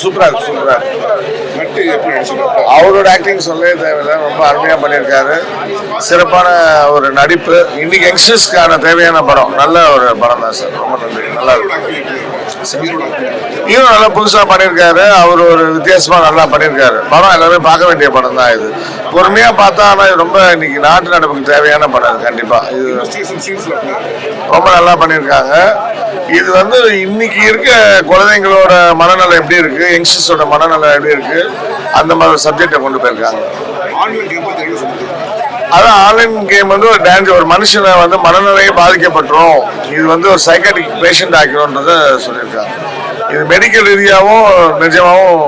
சூப்பரா இருக்கு. அவரோட ஆக்டிங் சொல்லவே தேவையில்லை, ரொம்ப அருமையாக பண்ணியிருக்காரு. சிறப்பான ஒரு நடிப்பு. இன்னைக்கு யங்ஸ்டர்ஸ்க்கான தேவையான படம், நல்ல ஒரு படம் தான் சார். ரொம்ப நன்றி. நல்லா இருக்கு. ஹீரோ நல்லா புதுசாக பண்ணியிருக்காரு. அவர் ஒரு வித்தியாசமாக நல்லா பண்ணியிருக்காரு. படம் எல்லாருமே பார்க்க வேண்டிய படம் தான் இது. பொறுமையாக பார்த்தா ஆனால் ரொம்ப இன்னைக்கு நாட்டு நடப்புக்கு தேவையான படம். கண்டிப்பாக இது ரொம்ப நல்லா பண்ணியிருக்காங்க. இது வந்து இன்னைக்கு இருக்க குழந்தைங்களோட மனநலம் எப்படி இருக்கு, யங்ஸ்டர்ஸோட மனநலம் எப்படி இருக்கு, அந்த மாதிரி ஒரு சப்ஜெக்டை கொண்டு போயிருக்காங்க. அதான் ஆன்லைன் கேம் வந்து ஒரு டேஞ்சர், ஒரு மனுஷனை வந்து மனநிலையை பாதிக்கப்பட்டுரும், இது வந்து ஒரு சைக்காட்ரிக் பேஷண்ட் ஆக்கிறோன்றத சொல்லியிருக்காங்க. இது மெடிக்கல் ரீதியாகவும் நிஜமாகவும்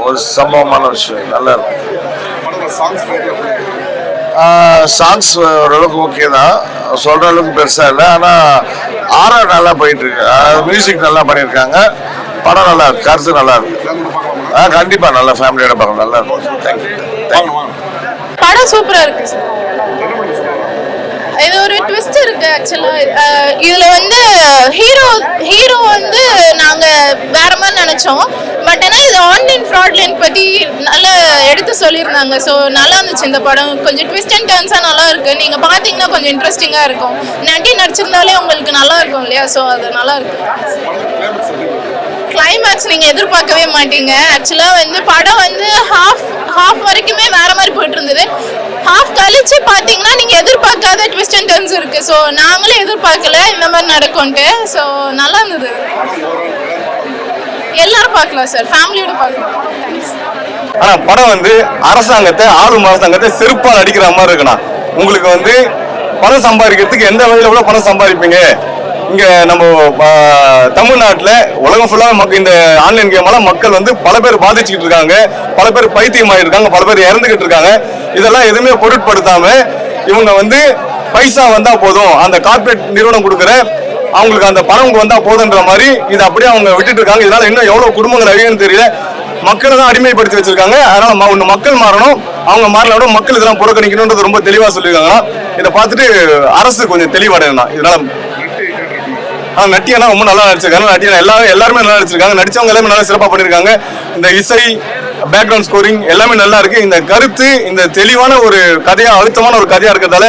ஒரு சம்பவமான விஷயம். நல்லா இருக்கும். சாங்ஸ் ஓரளவுக்கு ஓகே தான், சொல்ற அளவுக்கு பெருசா இல்லை. ஆனால் ஆர்ஆர் நல்லா போயிட்டு இருக்கு, மியூசிக் நல்லா பண்ணியிருக்காங்க. படம் நல்லா இருக்கு, கருத்து நல்லா இருக்கு. கண்டிப்பா நல்லா ஃபேமிலியோட படம் நல்லா இருக்கும். தேங்க்யூ. படம் சூப்பரா இருக்கு சார். இது ஒரு ட்விஸ்ட் இருக்கு ஆக்சுவலா. இதுல வந்து ஹீரோ வந்து நாங்க வேற மாதிரி நினைச்சோம். பட் ஆனால் இது ஆன்லைன் ஃப்ராட்லைன் பத்தி நல்லா எடுத்து சொல்லியிருந்தாங்க. ஸோ நல்லா இருந்துச்சு இந்த படம். கொஞ்சம் ட்விஸ்ட் அண்ட் டர்ன்ஸாக நல்லா இருக்கு. நீங்க பாத்தீங்கன்னா கொஞ்சம் இன்ட்ரெஸ்டிங்கா இருக்கும். நடிச்சிருந்தாலே உங்களுக்கு நல்லா இருக்கும் இல்லையா? ஸோ அது நல்லா இருக்கு. கிளைமேக்ஸ் நீங்க எதிர்பார்க்கவே மாட்டீங்க. ஆக்சுவலா வந்து படம் வந்து ஹாஃப் வரைக்குமே வேற மாதிரி போயிட்டு இருந்தது. ஹாஃப் கழிச்சு பாத்தீங்கன்னா நீங்க எதிர்பார்க்காத ட்விஸ்ட் அண்ட் டர்ன்ஸ் இருக்கு. ஸோ நாங்களே எதிர்பார்க்கல இந்த மாதிரி நடக்கும்ட்டு. ஸோ நல்லா இருந்தது. எல்லாரும் பார்க்கலாம் சார், ஃபேமிலியோட பார்க்கலாம். ஆனா படம் வந்து அரசாங்கத்தை செருப்பால் அடிக்கிற மாதிரி இருக்கணும். உங்களுக்கு வந்து பணம் சம்பாதிக்கிறதுக்கு எந்த வகையில கூட பணம் சம்பாதிப்பீங்க. இங்க நம்ம தமிழ்நாட்டில் உலகம் ஃபுல்லாக இந்த ஆன்லைன் கேமால மக்கள் வந்து பல பேர் பாதிச்சுக்கிட்டு இருக்காங்க, பல பேர் பைத்தியமாகி இருக்காங்க, பல பேர் இறந்துகிட்டு இருக்காங்க. இதெல்லாம் எதுவுமே பொருட்படுத்தாம இவங்க வந்து பைசா வந்தா போதும், அந்த கார்பரேட் நிறுவனம் கொடுக்குற அவங்களுக்கு அந்த பணம் வந்தா போதுன்ற மாதிரி இதை அப்படியே அவங்க விட்டுட்டு இருக்காங்க. இதனால இன்னும் எவ்வளவு குடும்பங்கள் அழியுன்னு தெரியல. மக்களை தான் அடிமைப்படுத்தி வச்சிருக்காங்க. அதனால ஒன்று மக்கள் மாறணும், அவங்க மாறலோட மக்கள் இதெல்லாம் புறக்கணிக்கணும்ன்றது ரொம்ப தெளிவாக சொல்லியிருக்காங்க. இதை பார்த்துட்டு அரசு கொஞ்சம் தெளிவடையணும். இதனால நட்டியெல்லாம் ரொம்ப நல்லா நடிச்சிருக்காங்க. நட்டியா எல்லாருமே நல்லா நடிச்சிருக்காங்க. நடிச்சவங்க எல்லாமே நல்லா சிறப்பாக பண்ணியிருக்காங்க. இந்த இசை, பேக்ரவுண்ட் ஸ்கோரிங் எல்லாமே நல்லா இருக்கு. இந்த கருத்து, இந்த தெளிவான ஒரு கதையா, அழுத்தமான ஒரு கதையா இருக்கிறதால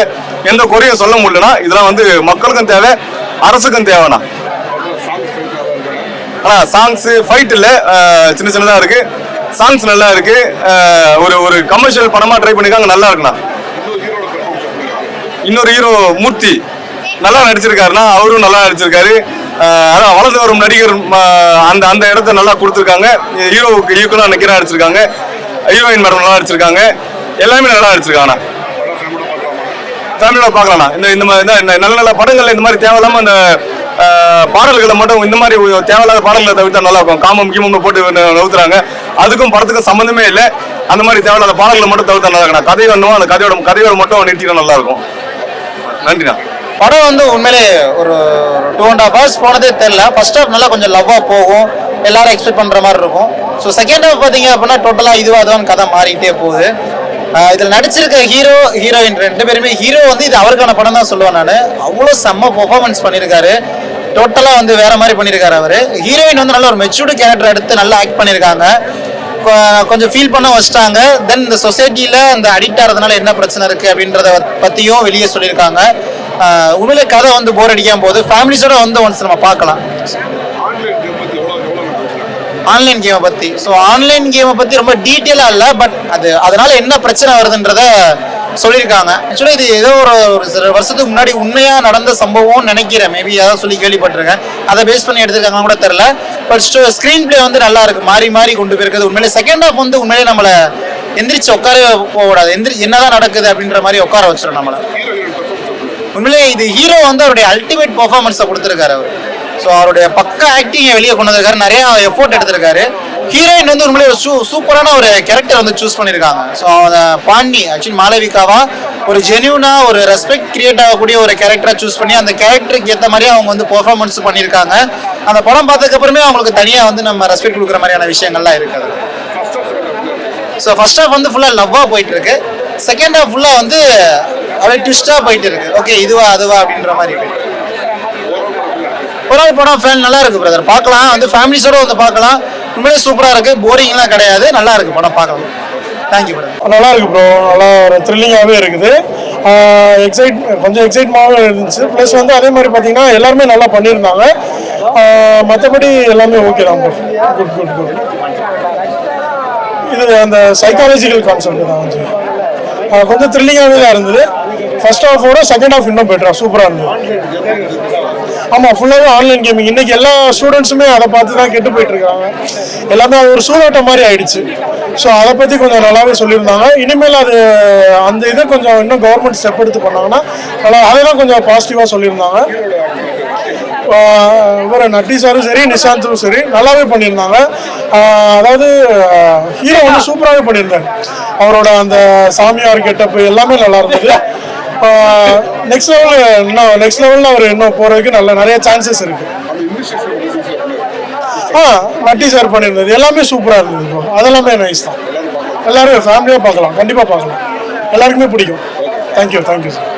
எந்த குறையும் சொல்ல முடியலனா இதெல்லாம் வந்து மக்களுக்கும் தேவை, அரசுக்கும் தேவைண்ணா. சாங்ஸ் ஃபைட் இல்லை, சின்ன சின்னதாக இருக்கு. சாங்ஸ் நல்லா இருக்கு. ஒரு கமர்ஷியல் படமா ட்ரை பண்ணிருக்காங்க, நல்லா இருக்குண்ணா. இன்னொரு ஹீரோ மூர்த்தி நல்லா நடிச்சிருக்காருன்னா, அவரும் நல்லா நடிச்சிருக்காரு. அதான் வளர்ந்து வரும் நடிகர் அந்த இடத்த நல்லா கொடுத்துருக்காங்க. ஹீரோவுக்கு ஈக்குவலா நிக்கிறா நடிச்சிருக்காங்க. ஹீரோயின் மேடம் நல்லா நடிச்சிருக்காங்க. எல்லாமே நல்லா நடிச்சிருக்காங்கண்ணா. ஃபேமிலியோட பார்க்கலாம்ண்ணா. இந்த நல்ல நல்ல படங்கள்ல இந்த மாதிரி தேவையில்லாம அந்த பாடல்களை மட்டும், இந்த மாதிரி தேவையில்லாத பாடல்களை தவிர்த்தா நல்லா இருக்கும். காமம் கீமம் போட்டு நவுத்துறாங்க, அதுக்கும் படத்துக்கும் சம்மந்தமே இல்லை. அந்த மாதிரி தேவையில்லாத பாடல்களை மட்டும் தவிர்த்தா நல்லா இருக்கணும். கதை வேணும், அந்த கதையோட மட்டும் நிறுத்தினா நல்லா இருக்கும். நன்றிண்ணா. படம் வந்து உண்மையிலே ஒரு 2.5 hours போனதே தெரியல. ஃபர்ஸ்ட் ஹாஃப் நல்லா கொஞ்சம் லவ்வா போகும், எல்லாரும் எக்ஸ்பெக்ட் பண்ற மாதிரி இருக்கும். ஸோ செகண்ட் ஹாஃப் பார்த்தீங்க அப்படின்னா டோட்டலா இதுவாதுவான்னு கதை மாறிக்கிட்டே போகுது. இதில் நடிச்சிருக்க ஹீரோயின் 2 பேருமே, ஹீரோ வந்து இது அவருக்கான படம் தான் சொல்லுவேன் நான். அவ்வளோ செம்ம பெர்ஃபார்மன்ஸ் பண்ணியிருக்காரு. டோட்டலாக வந்து வேற மாதிரி பண்ணியிருக்காரு அவர். ஹீரோயின் வந்து நல்ல ஒரு மெச்சூர்டு கேரக்டர் எடுத்து நல்லா ஆக்ட் பண்ணியிருக்காங்க. கொஞ்சம் ஃபீல் பண்ண வச்சிட்டாங்க. தென் இந்த சொசைட்டியில் அந்த அடிக்ட் ஆகிறதுனால என்ன பிரச்சனை இருக்குது அப்படின்றத பற்றியும் வெளியே சொல்லியிருக்காங்க. உண்மையிலே கதை வந்து போர் அடிக்காம போகுது. ஃபேமிலிஸோட வந்து ஒன்ஸ் நம்ம பார்க்கலாம். ஆன்லைன் கேமை பற்றி ஆன்லைன் கேமை பற்றி ரொம்ப டீட்டெயிலாக இல்லை, பட் அதனால என்ன பிரச்சனை வருதுன்றத சொல்லியிருக்காங்க. ஆக்சுவலாக இது ஏதோ ஒரு சில வருஷத்துக்கு முன்னாடி உண்மையாக நடந்த சம்பவம் நினைக்கிறேன். மேபி ஏதாவது சொல்லி கேள்விப்பட்டிருக்கேன். அதை பேஸ் பண்ணி எடுத்திருக்காங்க கூட தெரியல. பட் ஸ்க்ரீன் பிளே வந்து நல்லா இருக்கு, மாறி மாறி கொண்டு போயிருக்குது. உண்மையிலே செகண்ட் ஹாஃப் வந்து உண்மையிலே நம்மளை எந்திரிச்சு உட்காரவே போகக்கூடாது. என்னதான் நடக்குது அப்படின்ற மாதிரி உட்கார வச்சிடும் நம்மளை. உண்மையிலே இது ஹீரோ வந்து அவருடைய அல்டிமேட் பெர்ஃபார்மன்ஸை கொடுத்துருக்காரு அவர். ஸோ அவருடைய பக்க ஆக்டிங்கை வெளியே கொண்டு வந்திருக்காரு, நிறைய எஃபோர்ட் எடுத்திருக்காரு. ஹீரோயின் வந்து உண்மையிலே சூப்பரான ஒரு கேரக்டர் வந்து சூஸ் பண்ணியிருக்காங்க. ஸோ பாண்டி ஆக்சுவலி மாளவிகாவா ஒரு ஜென்யூனா ஒரு ரெஸ்பெக்ட் கிரியேட் ஆகக்கூடிய ஒரு கேரக்டரை சூஸ் பண்ணி அந்த கேரக்டருக்கு ஏற்ற மாதிரியே அவங்க வந்து பெர்ஃபார்மன்ஸ் பண்ணியிருக்காங்க. அந்த படம் பார்த்ததுக்கு அப்புறமே அவங்களுக்கு தனியாக வந்து நம்ம ரெஸ்பெக்ட் கொடுக்குற மாதிரியான விஷயங்கள்லாம் இருக்குது. ஸோ ஃபர்ஸ்ட் ஹாஃப் வந்து ஃபுல்லாக லவ்வாக போயிட்டு இருக்கு. செகண்ட் ஹாஃப் ஃபுல்லாக வந்து அப்படியே ட்விஸ்டாக போயிட்டு இருக்கு. ஓகே இதுவா அதுவா அப்படின்ற மாதிரி ஒரு படம் ஃபேன் நல்லா இருக்கு பிரதர், பார்க்கலாம். வந்து ஃபேமிலிஸோட வந்து பார்க்கலாம். உண்மையிலே சூப்பரா இருக்கு, போரிங்லாம் கிடையாது, நல்லா இருக்கு படம் பார்க்கலாம். Thank you madam. நல்லா இருக்கு ப்ரோ, நல்லா ஒரு த்ரில்லிங்காகவே இருக்குது. கொஞ்சம் எக்ஸைட்மாகவே இருந்துச்சு. ப்ளஸ் வந்து அதே மாதிரி பார்த்தீங்கன்னா எல்லாருமே நல்லா பண்ணியிருந்தாங்க. மற்றபடி எல்லாமே ஓகே தான் ப்ரோ. Good good good. இது அந்த சைக்காலஜிக்கல் கான்செப்ட் தான் கொஞ்சம் த்ரில்லிங்காகவே தான் இருந்தது. ஃபர்ஸ்ட் ஹாஃபோட செகண்ட் ஹாஃப் இன்னும் பெட்டரா சூப்பராக இருந்தது. ஆமாம், ஃபுல்லாகவே ஆன்லைன் கேமிங். இன்னைக்கு எல்லா ஸ்டூடெண்ட்ஸுமே அதை பார்த்து தான் கெட்டு போயிட்டு இருக்காங்க. எல்லாமே அது ஒரு சூதாட்டம் மாதிரி ஆயிடுச்சு. ஸோ அதை பற்றி கொஞ்சம் நல்லாவே சொல்லியிருந்தாங்க. இனிமேல் அது அந்த இதை கொஞ்சம் இன்னும் கவர்மெண்ட் ஸ்டெப் எடுத்து பண்ணாங்கன்னா நல்லா, அதெல்லாம் கொஞ்சம் பாசிட்டிவாக சொல்லியிருந்தாங்க. இவர் நட்டி சாரும் சரி, நிஷாந்தும் சரி நல்லாவே பண்ணியிருந்தாங்க. அதாவது ஹீரோ வந்து சூப்பராகவே பண்ணியிருந்தார். அவரோட அந்த சாமியார் கெட்டப்பு எல்லாமே நல்லா இருந்தது. நெக்ஸ்ட் லெவலில் அவர் இன்னும் போகிறதுக்கு நிறைய சான்சஸ் இருக்கு. நட்டி சார் பண்ணியிருந்தது எல்லாமே சூப்பராக இருந்தது. அதெல்லாமே நைஸ் தான். எல்லாரும் ஃபேமிலியாக பார்க்கலாம், கண்டிப்பாக பார்க்கலாம், எல்லாருக்குமே பிடிக்கும். Thank you sir.